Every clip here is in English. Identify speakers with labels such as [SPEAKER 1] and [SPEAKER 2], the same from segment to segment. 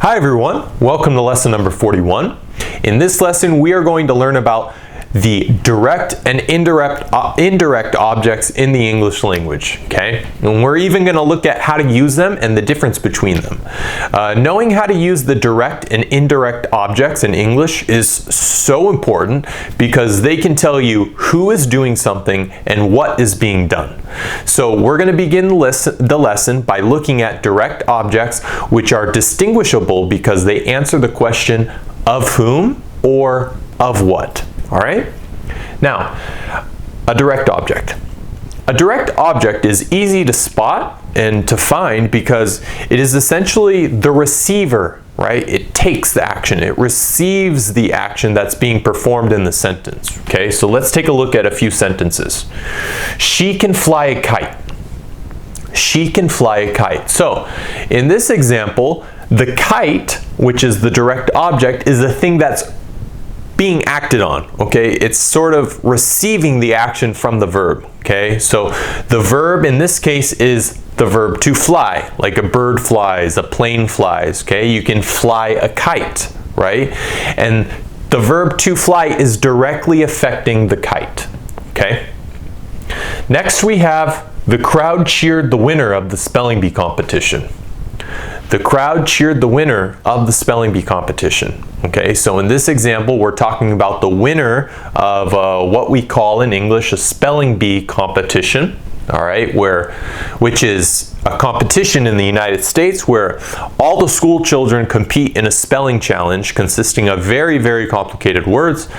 [SPEAKER 1] Hi everyone, welcome to lesson number 41. In this lesson we are going to learn about the direct and indirect objects in the English language, okay? And we're even going to look at how to use them and the difference between them. Knowing how to use the direct and indirect objects in English is so important because they can tell you who is doing something and what is being done. So we're going to begin the lesson by looking at direct objects, which are distinguishable because they answer the question of whom or of what. All right? Now, a direct object. A direct object is easy to spot and to find because it is essentially the receiver, right? It takes the action. It receives the action that's being performed in the sentence. Okay, so let's take a look at a few sentences. She can fly a kite. She can fly a kite. So, in this example, the kite, which is the direct object, is the thing that's being acted on, okay? It's sort of receiving the action from the verb, okay? So the verb in this case is the verb to fly, like a bird flies, a plane flies, okay? You can fly a kite, right? And the verb to fly is directly affecting the kite, okay? Next we have the crowd cheered the winner of the spelling bee competition. The crowd cheered the winner of the spelling bee competition. Okay, so in this example, we're talking about the winner of what we call in English a spelling bee competition. All right, which is a competition in the United States where all the school children compete in a spelling challenge consisting of very, very complicated words,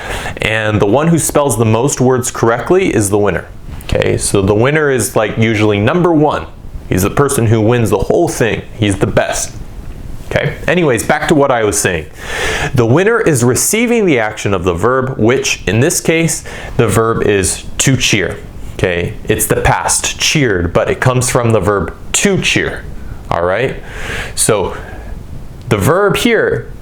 [SPEAKER 1] and the one who spells the most words correctly is the winner. Okay, so the winner is like usually number one. He's the person who wins the whole thing. He's the best. Okay. Anyways, back to what I was saying. The winner is receiving the action of the verb, which in this case, the verb is to cheer. Okay. It's the past, cheered, but it comes from the verb to cheer. All right. So the verb here,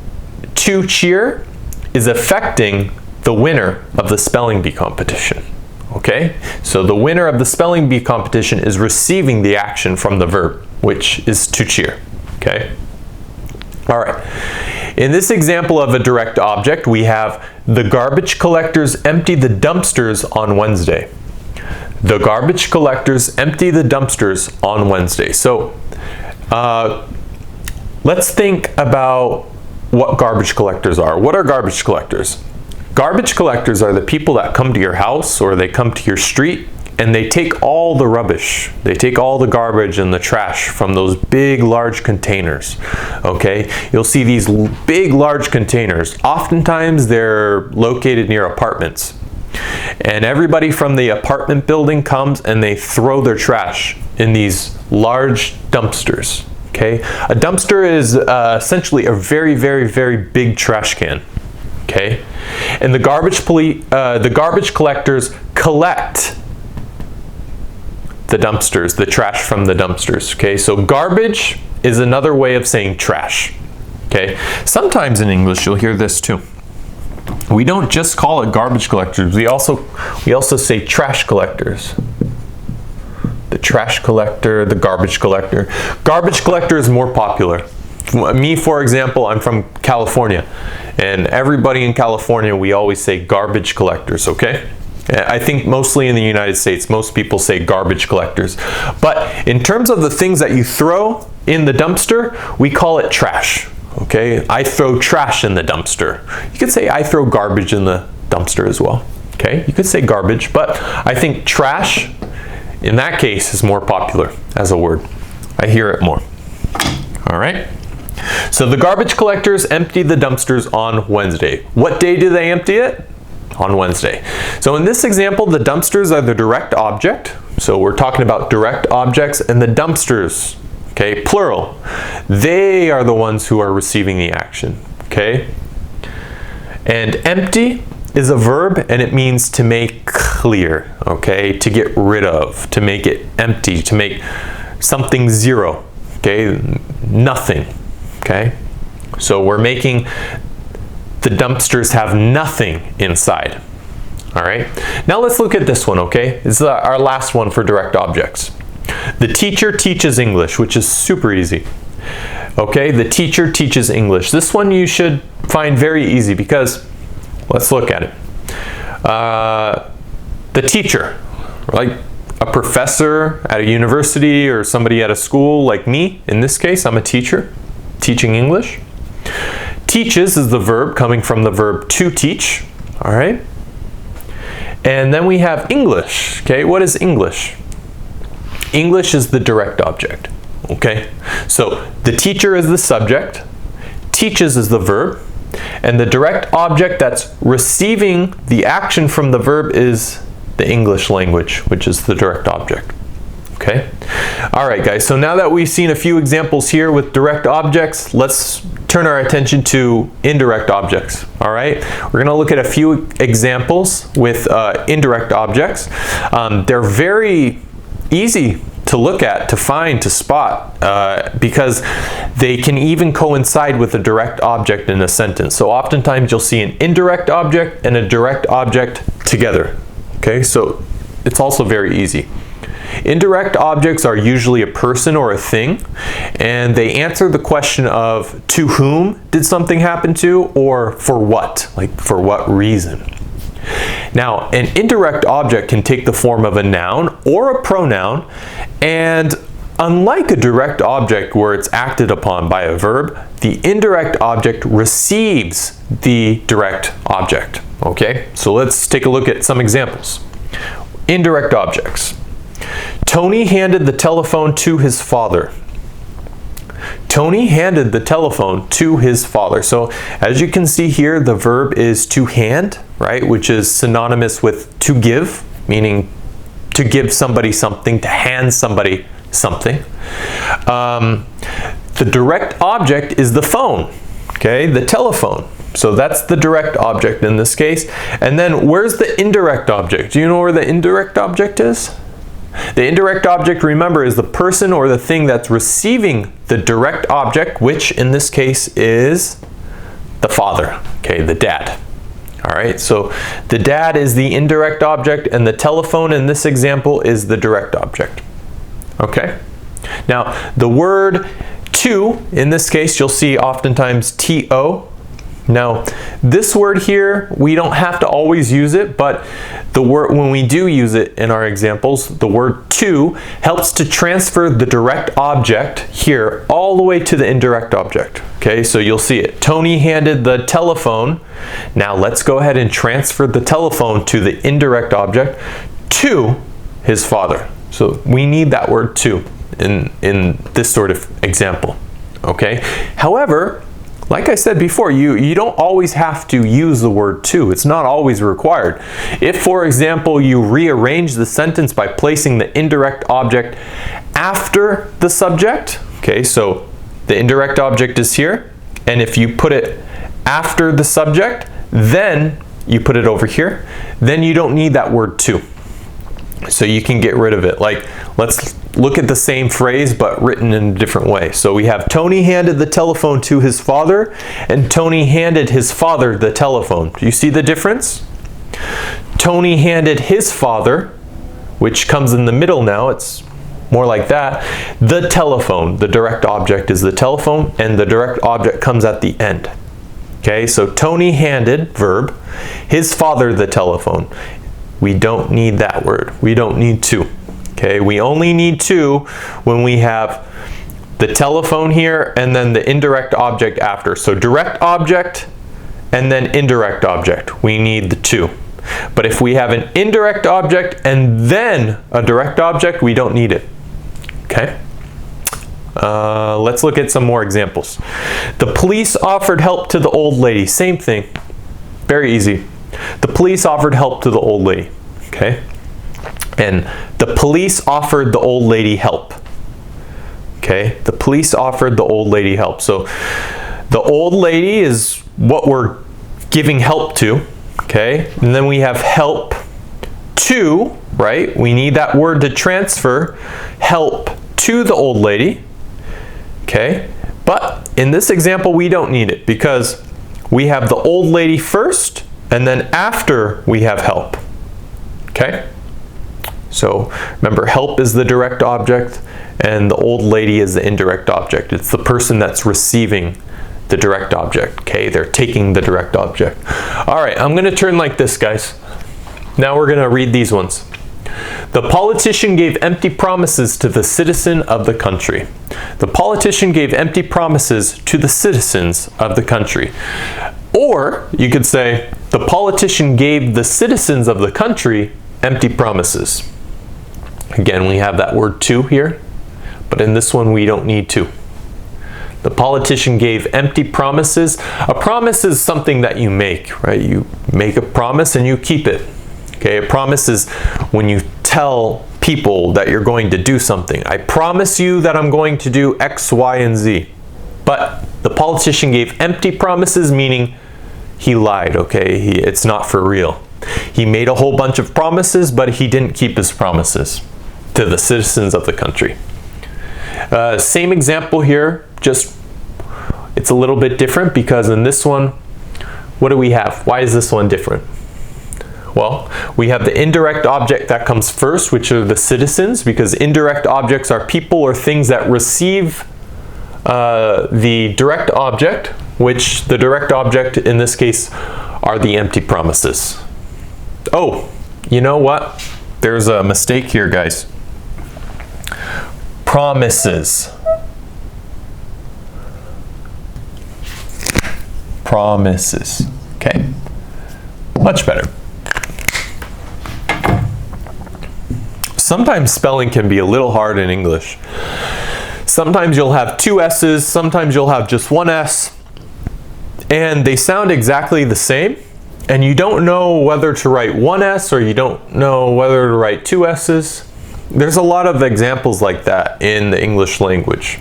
[SPEAKER 1] to cheer, is affecting the winner of the spelling bee competition. Okay, so the winner of the spelling bee competition is receiving the action from the verb, which is to cheer. Okay, all right. In this example of a direct object, we have the garbage collectors empty the dumpsters on Wednesday. The garbage collectors empty the dumpsters on Wednesday. So let's think about what garbage collectors are. What are garbage collectors? Garbage collectors are the people that come to your house or they come to your street and they take all the rubbish. They take all the garbage and the trash from those big, large containers. Okay, you'll see these big, large containers. Oftentimes they're located near apartments. And everybody from the apartment building comes and they throw their trash in these large dumpsters. Okay, a dumpster is essentially a very, very, very big trash can. Okay, and the garbage collectors collect the dumpsters, the trash from the dumpsters. Okay, so garbage is another way of saying trash. Okay, sometimes in English you'll hear this too. We don't just call it garbage collectors. We also say trash collectors. The trash collector, the garbage collector. Garbage collector is more popular. Me, for example, I'm from California, and everybody in California, we always say garbage collectors, okay? I think mostly in the United States, most people say garbage collectors. But in terms of the things that you throw in the dumpster, we call it trash, okay? I throw trash in the dumpster. You could say I throw garbage in the dumpster as well, okay? You could say garbage, but I think trash, in that case, is more popular as a word. I hear it more, all right? So the garbage collectors empty the dumpsters on Wednesday. What day do they empty it? On Wednesday. So in this example, the dumpsters are the direct object. So we're talking about direct objects, and the dumpsters, okay, plural. They are the ones who are receiving the action, okay? And empty is a verb, and it means to make clear, okay? To get rid of, to make it empty, to make something zero, okay? Nothing. Okay, so we're making the dumpsters have nothing inside. All right, now let's look at this one, okay? This is our last one for direct objects. The teacher teaches English, which is super easy. Okay, the teacher teaches English. This one you should find very easy because, let's look at it. The teacher, like a professor at a university or somebody at a school like me. In this case, I'm a teacher teaching English. Teaches is the verb coming from the verb to teach. All right. And then we have English. Okay, what is English? English is the direct object. Okay, so the teacher is the subject, teaches is the verb, and the direct object that's receiving the action from the verb is the English language, which is the direct object. Okay, all right guys, so now that we've seen a few examples here with direct objects, let's turn our attention to indirect objects. All right, we're going to look at a few examples with indirect objects. They're very easy to look at, to find, to spot, because they can even coincide with a direct object in a sentence. So oftentimes you'll see an indirect object and a direct object together. Okay, so it's also very easy. Indirect objects are usually a person or a thing, and they answer the question of to whom did something happen to, or for what, like for what reason. Now, an indirect object can take the form of a noun or a pronoun, and unlike a direct object where it's acted upon by a verb, the indirect object receives the direct object. Okay, so let's take a look at some examples. Indirect objects. Tony handed the telephone to his father. Tony handed the telephone to his father. So as you can see here, the verb is to hand, right? Which is synonymous with to give, meaning to give somebody something, to hand somebody something. The direct object is the phone, okay? The telephone. So that's the direct object in this case. And then where's the indirect object? Do you know where the indirect object is? The indirect object, remember, is the person or the thing that's receiving the direct object, which in this case is the father, okay, the dad. All right, so the dad is the indirect object and the telephone in this example is the direct object. Okay, now the word to, in this case, you'll see oftentimes to. Now, this word here, we don't have to always use it, but the word, when we do use it in our examples, the word to helps to transfer the direct object here all the way to the indirect object. Okay, so you'll see it. Tony handed the telephone. Now let's go ahead and transfer the telephone to the indirect object to his father. So we need that word to in this sort of example. Okay, however, like I said before, you don't always have to use the word to. It's not always required. If, for example, you rearrange the sentence by placing the indirect object after the subject, okay, so the indirect object is here, and if you put it after the subject, then you put it over here, then you don't need that word to. So you can get rid of it. Like, let's look at the same phrase but written in a different way. So we have Tony handed the telephone to his father and Tony handed his father the telephone. Do you see the difference? Tony handed his father, which comes in the middle now, it's more like that, the telephone. The direct object is the telephone and the direct object comes at the end. Okay, so Tony handed, verb, his father the telephone. We don't need that word. We don't need to. Okay, we only need to when we have the telephone here and then the indirect object after. So direct object and then indirect object. We need the to. But if we have an indirect object and then a direct object, we don't need it. Okay? Let's look at some more examples. The police offered help to the old lady. Same thing. Very easy. The police offered help to the old lady, okay? And the police offered the old lady help, okay? The police offered the old lady help. So the old lady is what we're giving help to, okay? And then we have help to, right? We need that word to transfer help to the old lady, okay? But in this example, we don't need it because we have the old lady first, and then after we have help. Okay? So remember, help is the direct object, and the old lady is the indirect object. It's the person that's receiving the direct object, okay? They're taking the direct object. All right, I'm gonna turn like this, guys. Now we're gonna read these ones. The politician gave empty promises to the citizen of the country. The politician gave empty promises to the citizens of the country. Or you could say, the politician gave the citizens of the country empty promises. Again, we have that word to here, but in this one we don't need to. The politician gave empty promises. A promise is something that you make, right? You make a promise and you keep it. Okay, a promise is when you tell people that you're going to do something. I promise you that I'm going to do X, Y, and Z. But the politician gave empty promises, meaning he lied, okay? It's not for real. He made a whole bunch of promises, but he didn't keep his promises to the citizens of the country. Same example here, just it's a little bit different because in this one, what do we have? Why is this one different? Well, we have the indirect object that comes first, which are the citizens, because indirect objects are people or things that receive the direct object, which the direct object in this case are the empty promises. Oh, you know what? There's a mistake here, guys. Promises. Promises. Okay. Much better. Sometimes spelling can be a little hard in English. Sometimes you'll have two S's, sometimes you'll have just one S, and they sound exactly the same, and you don't know whether to write one S or you don't know whether to write two S's. There's a lot of examples like that in the English language.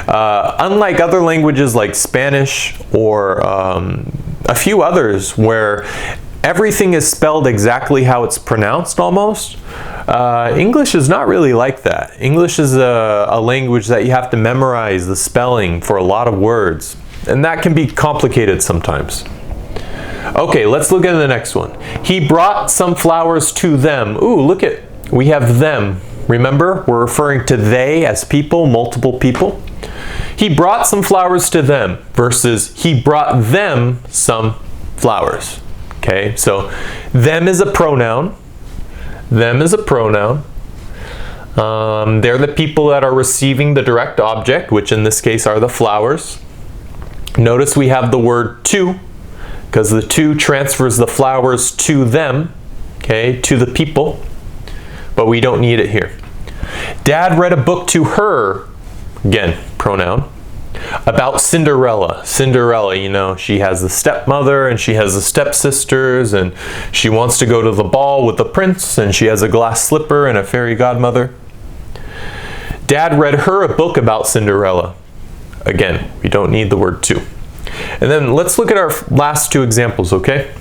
[SPEAKER 1] Unlike other languages like Spanish or a few others where everything is spelled exactly how it's pronounced almost, English is not really like that. English is a language that you have to memorize the spelling for a lot of words, and that can be complicated sometimes. Okay, let's look at the next one. He brought some flowers to them. Ooh, look at, we have them. Remember, we're referring to they as people, multiple people. He brought some flowers to them versus he brought them some flowers. Okay, so them is a pronoun. Them is a pronoun. They're the people that are receiving the direct object, which in this case are the flowers. Notice we have the word to, because the to transfers the flowers to them, okay, to the people, but we don't need it here. Dad read a book to her, again, pronoun, about Cinderella. Cinderella, you know, she has the stepmother and she has the stepsisters and she wants to go to the ball with the prince and she has a glass slipper and a fairy godmother. Dad read her a book about Cinderella. Again, we don't need the word to. And then let's look at our last two examples, okay?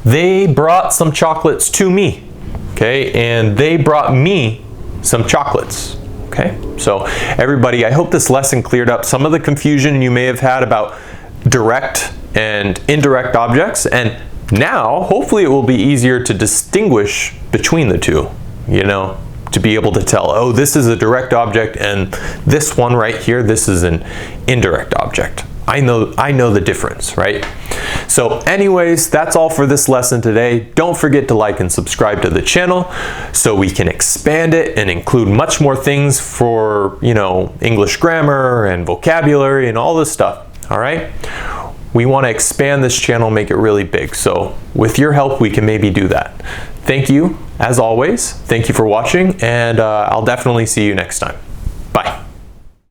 [SPEAKER 1] They brought some chocolates to me, okay? And they brought me some chocolates. Okay, so everybody, I hope this lesson cleared up some of the confusion you may have had about direct and indirect objects, and now hopefully it will be easier to distinguish between the two, you know, to be able to tell, oh, this is a direct object and this one right here, this is an indirect object. I know the difference, right? So anyways, that's all for this lesson today. Don't forget to like and subscribe to the channel so we can expand it and include much more things for, you know, English grammar and vocabulary and all this stuff, all right? We want to expand this channel, make it really big. So with your help, we can maybe do that. Thank you, as always. Thank you for watching, and I'll definitely see you next time.